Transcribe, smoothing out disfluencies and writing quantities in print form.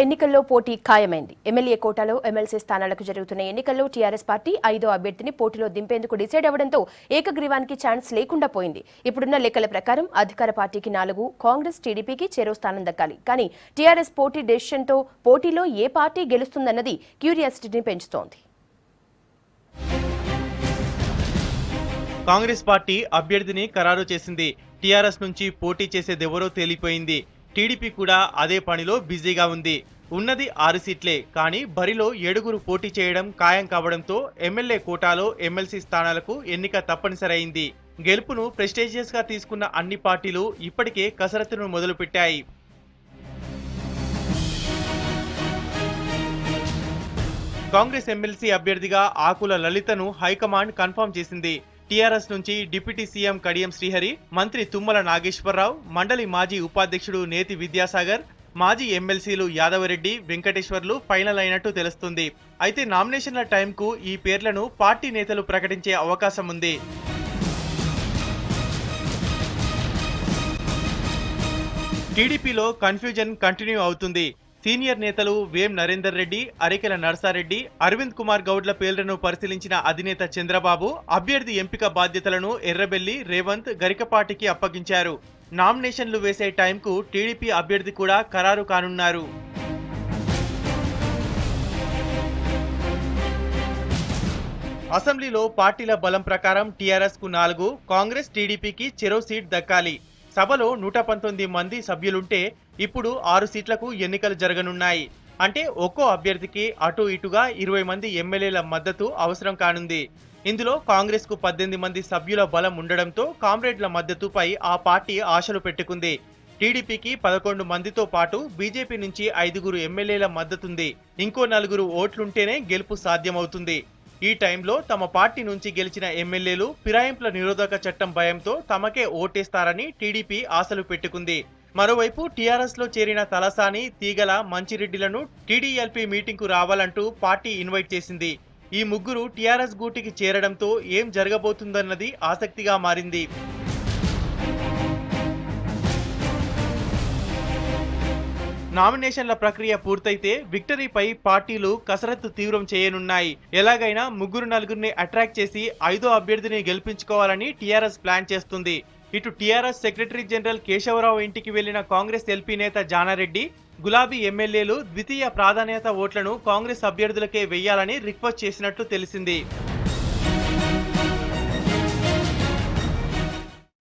ఎన్నికల్లో పోటీ ఖాయమైంది. ఎమ్మెల్యే కోటాలో ఎమ్మెల్సీ స్థానాలకు జరుగుతున్న ఎన్నికల్లో టీఆర్ఎస్ పార్టీ 5వ అభ్యర్థిని పోటీలో దింపేందుకు డిసైడ్ అవ్వడంతో ఏకగ్రీవానికి ఛాన్స్ లేకుండా పోయింది. ఇప్పుడున్న లెక్కల ప్రకారం అధికార పార్టీకి 4, కాంగ్రెస్ టీడీపీకి చెరో స్థానం దక్కాలి. కానీ టీఆర్ఎస్ పోటీ డెసిషన్తో పోటీలో ఏ పార్టీ గెలుస్తుందన్నది క్యూరియాసిటీని పెంచుతోంది. కాంగ్రెస్ పార్టీ అభ్యర్థిని ఖరారు చేసింది. టీఆర్ఎస్ నుంచి పోటీ చేసేదెవరో తేలిపోయింది. టీడీపీ కూడా అదే పనిలో బిజీగా ఉంది. ఉన్నది 6 సీట్లే, కానీ బరిలో 7 పోటీ చేయడం ఖాయం కావడంతో ఎమ్మెల్యే కోటాలో ఎమ్మెల్సీ స్థానాలకు ఎన్నిక తప్పనిసరైంది. గెలుపును ప్రెస్టీజియస్ గా తీసుకున్న అన్ని పార్టీలు ఇప్పటికే కసరత్తును మొదలుపెట్టాయి. కాంగ్రెస్ ఎమ్మెల్సీ అభ్యర్థిగా ఆకుల లలితను హైకమాండ్ కన్ఫర్మ్ చేసింది. టీఆర్ఎస్ నుంచి డిప్యూటీ సీఎం కడియం శ్రీహరి, మంత్రి తుమ్మల నాగేశ్వరరావు, మండలి మాజీ ఉపాధ్యక్షుడు నేతి విద్యాసాగర్, మాజీ ఎమ్మెల్సీలు యాదవరెడ్డి, వెంకటేశ్వర్లు ఫైనల్ అయినట్టు తెలుస్తుంది. అయితే నామినేషన్ల టైంకు ఈ పేర్లను పార్టీ నేతలు ప్రకటించే అవకాశం ఉంది. టీడీపీలో కన్ఫ్యూజన్ కంటిన్యూ అవుతుంది. సీనియర్ నేతలు వేం నరేందర్ రెడ్డి, అరికెల నర్సారెడ్డి, అరవింద్ కుమార్ గౌడ్ల పేర్లను పరిశీలించిన అధినేత చంద్రబాబు అభ్యర్థి ఎంపిక బాధ్యతలను ఎర్రబెల్లి, రేవంత్, గరికపాటికి అప్పగించారు. నామినేషన్లు వేసే టైంకు టీడీపీ అభ్యర్థి కూడా ఖరారు కానున్నారు. అసెంబ్లీలో పార్టీల బలం ప్రకారం టీఆర్ఎస్ కు 4, కాంగ్రెస్ టీడీపీకి చెరో సీట్ దక్కాలి. సభలో 119 మంది సభ్యులుంటే ఇప్పుడు 6 సీట్లకు ఎన్నికలు జరగనున్నాయి. అంటే ఒక్కో అభ్యర్థికి అటు ఇటుగా 20 మంది ఎమ్మెల్యేల మద్దతు అవసరం కానుంది. ఇందులో కాంగ్రెస్ కు 18 మంది సభ్యుల బలం ఉండడంతో కామ్రేడ్ల మద్దతుపై ఆ పార్టీ ఆశలు పెట్టుకుంది. టీడీపీకి 11 మందితో పాటు బీజేపీ నుంచి 5 ఎమ్మెల్యేల మద్దతుంది. ఇంకో 4 ఓట్లుంటేనే గెలుపు సాధ్యమవుతుంది. ఈ టైంలో తమ పార్టీ నుంచి గెలిచిన ఎమ్మెల్యేలు ఫిరాయింపుల నిరోధక చట్టం భయంతో తమకే ఓటేస్తారని టీడీపీ ఆశలు పెట్టుకుంది. మరోవైపు టీఆర్ఎస్ లో చేరిన తలసాని, తీగల, మంచిరెడ్డిలను టీడీఎల్పీ మీటింగ్ కు రావాలంటూ పార్టీ ఇన్వైట్ చేసింది. ఈ ముగ్గురు టీఆర్ఎస్ గూటికి చేరడంతో ఏం జరగబోతుందన్నది ఆసక్తిగా మారింది. నామినేషన్ల ప్రక్రియ పూర్తయితే విక్టరీపై పార్టీలు కసరత్తు తీవ్రం చేయనున్నాయి. ఎలాగైనా 3-4 అట్రాక్ట్ చేసి 5వ అభ్యర్థిని గెలిపించుకోవాలని టీఆర్ఎస్ ప్లాన్ చేస్తుంది. ఇటు టీఆర్ఎస్ సెక్రటరీ జనరల్ కేశవరావు ఇంటికి వెళ్లిన కాంగ్రెస్ ఎల్పీ నేత జానారెడ్డి, గులాబీ ఎమ్మెల్యేలు ద్వితీయ ప్రాధాన్యత ఓట్లను కాంగ్రెస్ అభ్యర్థులకే వెయ్యాలని రిక్వెస్ట్ చేసినట్లు తెలిసింది.